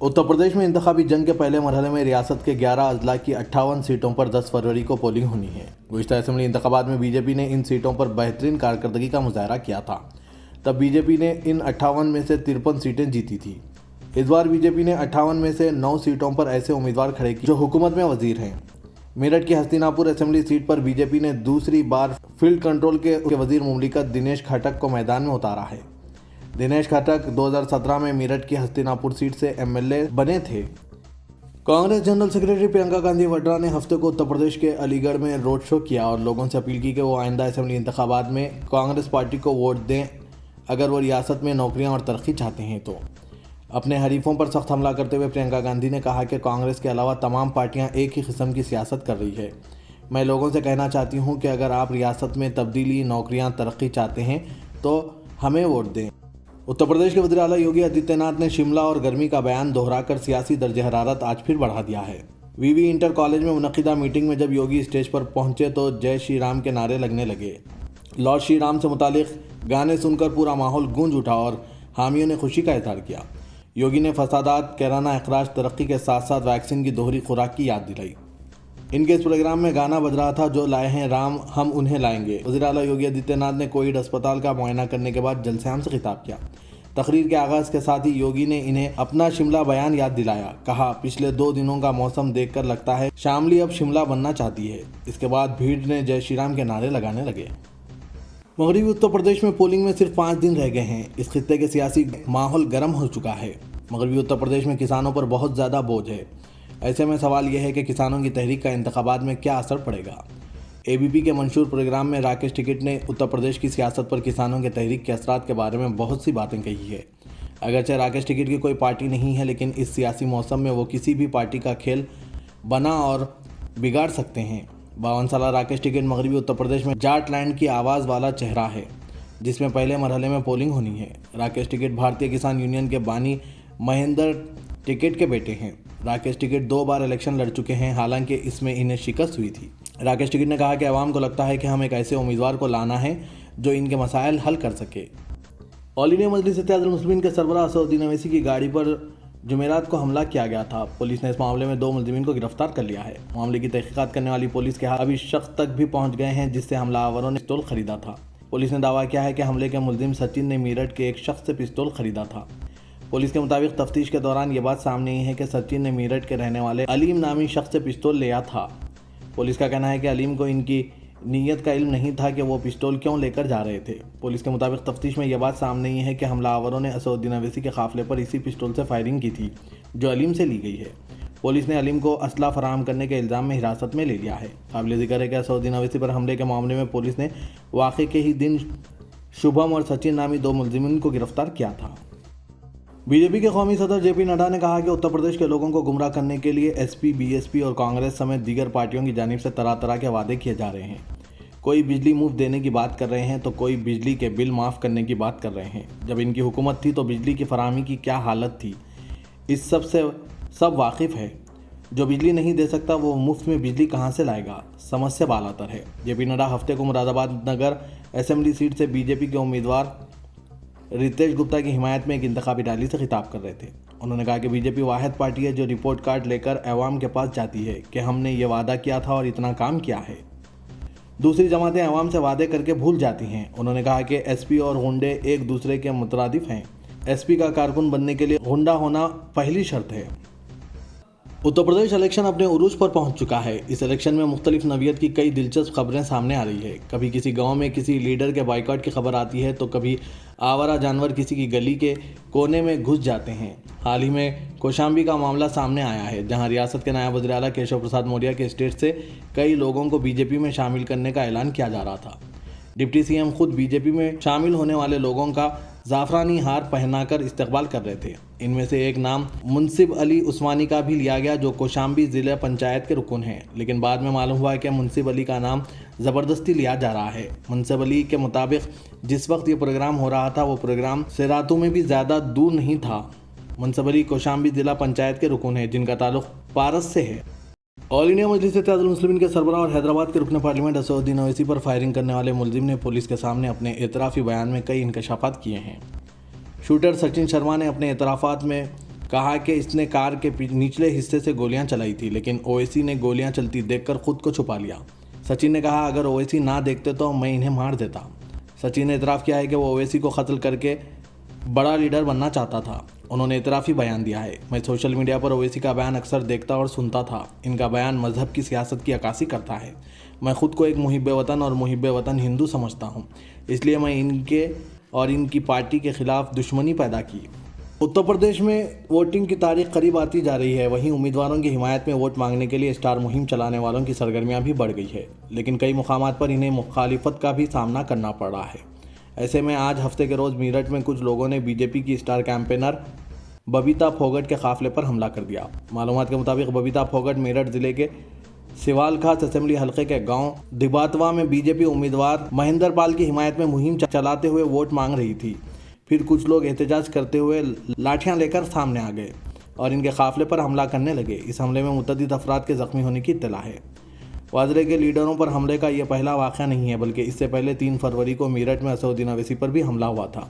उत्तर प्रदेश में इंतखाबी जंग के पहले मरहले में रियासत के 11 अजला की 58 सीटों पर 10 फरवरी को पोलिंग होनी है। गुज़िश्ता असेंबली इंतखाबात में बीजेपी ने इन सीटों पर बेहतरीन कारकर्दगी का मुजाहरा किया था। तब बीजेपी ने इन 58 में से 53 सीटें जीती थी। इस बार बीजेपी ने 58 में से 9 सीटों पर ऐसे उम्मीदवार खड़े किए जो हुकूमत में वजीर हैं। मेरठ की हस्तिनापुर असेंबली सीट पर बीजेपी ने दूसरी बार फील्ड कंट्रोल के वजीर मुमलिकत दिनेश खटक को मैदान में उतारा है। दिनेश खटक 2017 में मेरठ की हस्तिनापुर सीट से एमएलए बने थे। कांग्रेस जनरल सेक्रेटरी प्रियंका गांधी वड्रा ने हफ्ते को उत्तर प्रदेश के अलीगढ़ में रोड शो किया और लोगों से अपील की कि वो आइंदा असेंबली इंतखाबात में कांग्रेस पार्टी को वोट दें अगर वो रियासत में नौकरियां और तरक्की चाहते हैं तो। अपने हरीफों पर सख्त हमला करते हुए प्रियंका गांधी ने कहा कि कांग्रेस के अलावा तमाम पार्टियां एक ही किस्म की सियासत कर रही है। मैं लोगों से कहना चाहती हूं कि अगर आप रियासत में तब्दीली, नौकरियां, तरक्की चाहते हैं तो हमें वोट दें। उत्तर प्रदेश के वज़ीर आला योगी आदित्यनाथ ने शिमला और गर्मी का बयान दोहराकर सियासी दर्ज हरारत आज फिर बढ़ा दिया है। वीवी इंटर कॉलेज में मुनक़िदा मीटिंग में जब योगी स्टेज पर पहुंचे तो जय श्री राम के नारे लगने लगे। लॉर्ड श्री राम से मुतालिक गाने सुनकर पूरा माहौल गूंज उठा और हामियों ने खुशी का इज़हार किया। योगी ने फसादात, कैराना अखराज, तरक्की के साथ साथ वैक्सीन की दोहरी खुराक की याद दिलाई। इनके इस प्रोग्राम में गाना बज रहा था, जो लाए हैं राम हम उन्हें लाएंगे। वज़ीर आला योगी आदित्यनाथ ने कोविड अस्पताल का मुआयना करने के बाद जलसे-आम से खिताब किया। तकरीर के आगाज़ के साथ ही योगी ने इन्हें अपना शिमला बयान याद दिलाया। कहा, पिछले 2 दिनों का मौसम देखकर लगता है शामली अब शिमला बनना चाहती है। इसके बाद भीड़ ने जय श्री राम के नारे लगाने लगे। मगरबी उत्तर प्रदेश में पोलिंग में सिर्फ 5 दिन रह गए हैं। इस खित्ते के सियासी माहौल गर्म हो चुका है। मगरबी उत्तर प्रदेश में किसानों पर बहुत ज़्यादा बोझ है। ऐसे में सवाल यह है कि किसानों की तहरीक का इंतखाबात में क्या असर पड़ेगा। एबीपी के मंशूर प्रोग्राम में राकेश टिकैत ने उत्तर प्रदेश की सियासत पर किसानों के तहरीक के असरात के बारे में बहुत सी बातें कही है। अगरचे राकेश टिकैत की कोई पार्टी नहीं है, लेकिन इस सियासी मौसम में वो किसी भी पार्टी का खेल बना और बिगाड़ सकते हैं। 52 साल राकेश टिकैत मगरबी उत्तर प्रदेश में जाट लैंड की आवाज़ वाला चेहरा है, जिसमें पहले मरहले में पोलिंग होनी है। राकेश टिकैत भारतीय किसान यूनियन के बानी महेंद्र टिकैत के बेटे हैं। राकेश टिकैत 2 बार इलेक्शन लड़ चुके हैं, हालांकि इसमें इन्हें शिकस्त हुई थी। राकेश टिकैत ने कहा कि अवाम को लगता है कि हम एक ऐसे उम्मीदवार को लाना है जो इनके मसाइल हल कर सके। ऑल इंडिया मजलिस इत्तेहादुल मुस्लिमीन के सरबराह असदुद्दीन ओवैसी की गाड़ी पर जुमेरात को हमला किया गया था। पुलिस ने इस मामले में 2 मुलजिमीन को गिरफ्तार कर लिया है। मामले की तहकीकात करने वाली पुलिस के हाथ अभी शख्स तक भी पहुंच गए हैं जिससे हमलावरों ने पिस्तौल खरीदा था। पुलिस ने दावा किया है कि हमले के मुलजिम सचिन ने मेरठ के एक शख्स से पिस्तौल खरीदा था। पुलिस के मुताबिक तफ्तीश के दौरान ये बात सामने आई है कि सचिन ने मेरठ के रहने वाले अलीम नामी शख्स से पिस्तौल लिया था। पुलिस का कहना है कि अलीम को इनकी नीयत का इल्म नहीं था कि वो पिस्तौल क्यों लेकर जा रहे थे। पुलिस के मुताबिक तफ्तीश में यह बात सामने आई है कि हमलावरों ने असदुद्दीन ओवैसी के काफिले पर इसी पिस्तौल से फायरिंग की थी जो अलीम से ली गई है। पुलिस ने अलीम को असला फराहम करने के इल्ज़ाम में हिरासत में ले लिया है। काबिल ज़िक्र है कि असदुद्दीन ओवैसी पर हमले के मामले में पुलिस ने वाक़े के ही दिन शुभम और सचिन नामी 2 मुलजिमीन को गिरफ्तार किया था। बीजेपी के कौमी सदर जेपी नड्डा ने कहा कि उत्तर प्रदेश के लोगों को गुमराह करने के लिए एसपी, बीएसपी और कांग्रेस समेत दीगर पार्टियों की जानिब से तरह तरह के वादे किए जा रहे हैं। कोई बिजली मुफ्त देने की बात कर रहे हैं तो कोई बिजली के बिल माफ़ करने की बात कर रहे हैं। जब इनकी हुकूमत थी तो बिजली की फराहमी की क्या हालत थी, इस सब से सब वाकिफ़ है। जो बिजली नहीं दे सकता वो मुफ्त में बिजली कहाँ से लाएगा, समस्या बालातर है। जेपी नड्डा हफ्ते को मुरादाबाद नगर असेंबली सीट से बीजेपी के उम्मीदवार रितेश गुप्ता की हिमायत में एक इंतखाबी रैली से खिताब कर रहे थे। उन्होंने कहा कि बीजेपी वाहिद पार्टी है जो रिपोर्ट कार्ड लेकर अवाम के पास जाती है कि हमने ये वादा किया था और इतना काम किया है। दूसरी जमातें अवाम से वादे करके भूल जाती हैं। उन्होंने कहा कि एसपी और गुंडे एक दूसरे के मुतरादिफ हैं। एसपी का कारकुन बनने के लिए गुंडा होना पहली शर्त है। उत्तर प्रदेश इलेक्शन अपने उरूज पर पहुंच चुका है। इस इलेक्शन में मुख्तलिफ नवियत की कई दिलचस्प खबरें सामने आ रही है। कभी किसी गांव में किसी लीडर के बाइकआउट की खबर आती है तो कभी आवारा जानवर किसी की गली के कोने में घुस जाते हैं। हाल ही में कौशाम्बी का मामला सामने आया है, जहां रियासत के नायब वज़ीर आला केशव प्रसाद मौर्य के स्टेट से कई लोगों को बीजेपी में शामिल करने का ऐलान किया जा रहा था। डिप्टी सीएम खुद बीजेपी में शामिल होने वाले लोगों का ज़ाफ़रानी हार पहनाकर इस्तकबाल कर रहे थे। इनमें से एक नाम मुंसिब अली उस्मानी का भी लिया गया जो कौशाम्बी ज़िला पंचायत के रुकन हैं, लेकिन बाद में मालूम हुआ कि मुंसिब अली का नाम ज़बरदस्ती लिया जा रहा है। मुंसिब अली के मुताबिक जिस वक्त ये प्रोग्राम हो रहा था वो प्रोग्राम सिरातू में भी ज़्यादा दूर नहीं था। मुंसिब अली कौशाम्बी ज़िला पंचायत के रुकन हैं जिनका ताल्लुक़ पारस से है। ऑल इंडिया मजलिस इत्तेहादुल मुस्लिमीन के सरबराह और हैदराबाद के रुकन पार्लियामेंट असदुद्दीन ओवैसी पर फायरिंग करने वाले मुलजिम ने पुलिस के सामने अपने एतराफ़ी बयान में कई इंकशाफात किए हैं। शूटर सचिन शर्मा ने अपने एतराफ़ात में कहा कि इसने कार के निचले हिस्से से गोलियां चलाई थी, लेकिन ओवैसी ने गोलियां चलती देखकर खुद को छुपा लिया। सचिन ने कहा, अगर ओवैसी ना देखते तो मैं इन्हें मार देता। सचिन ने इतराफ़ किया है कि वो ओवैसी को कत्ल करके बड़ा लीडर बनना चाहता था। उन्होंने इतराफ़ी बयान दिया है, मैं सोशल मीडिया पर ओवैसी का बयान अक्सर देखता और सुनता था। इनका बयान मजहब की सियासत की अक्कासी करता है। मैं खुद को एक मुहिब्बे वतन और मुहिब्बे वतन हिंदू समझता हूँ, इसलिए मैं इनके और इनकी पार्टी के खिलाफ दुश्मनी पैदा की। उत्तर प्रदेश में वोटिंग की तारीख करीब आती जा रही है। वहीं उम्मीदवारों की हिमायत में वोट मांगने के लिए स्टार मुहिम चलाने वालों की सरगर्मियां भी बढ़ गई है, लेकिन कई मुकामात पर इन्हें मुखालिफत का भी सामना करना पड़ रहा है। ऐसे में आज हफ्ते के रोज़ मेरठ में कुछ लोगों ने बीजेपी की स्टार कैंपेनर बबीता फोगट के काफिले पर हमला कर दिया। मालूमात के मुताबिक बबीता फोगट मेरठ जिले के सिवालखास असेंबली हलके के गांव दिबातवा में बीजेपी उम्मीदवार महेंद्र पाल की हिमायत में मुहिम चलाते हुए वोट मांग रही थी। फिर कुछ लोग एहतजाज करते हुए लाठियां लेकर सामने आ गए और इनके काफिले पर हमला करने लगे। इस हमले में मुतअद्दिद अफराद के ज़ख्मी होने की इत्तला है। वाजरे के लीडरों पर हमले का यह पहला वाक़या नहीं है, बल्कि इससे पहले 3 फरवरी को मेरठ में असदुद्दीन ओवैसी पर भी हमला हुआ था।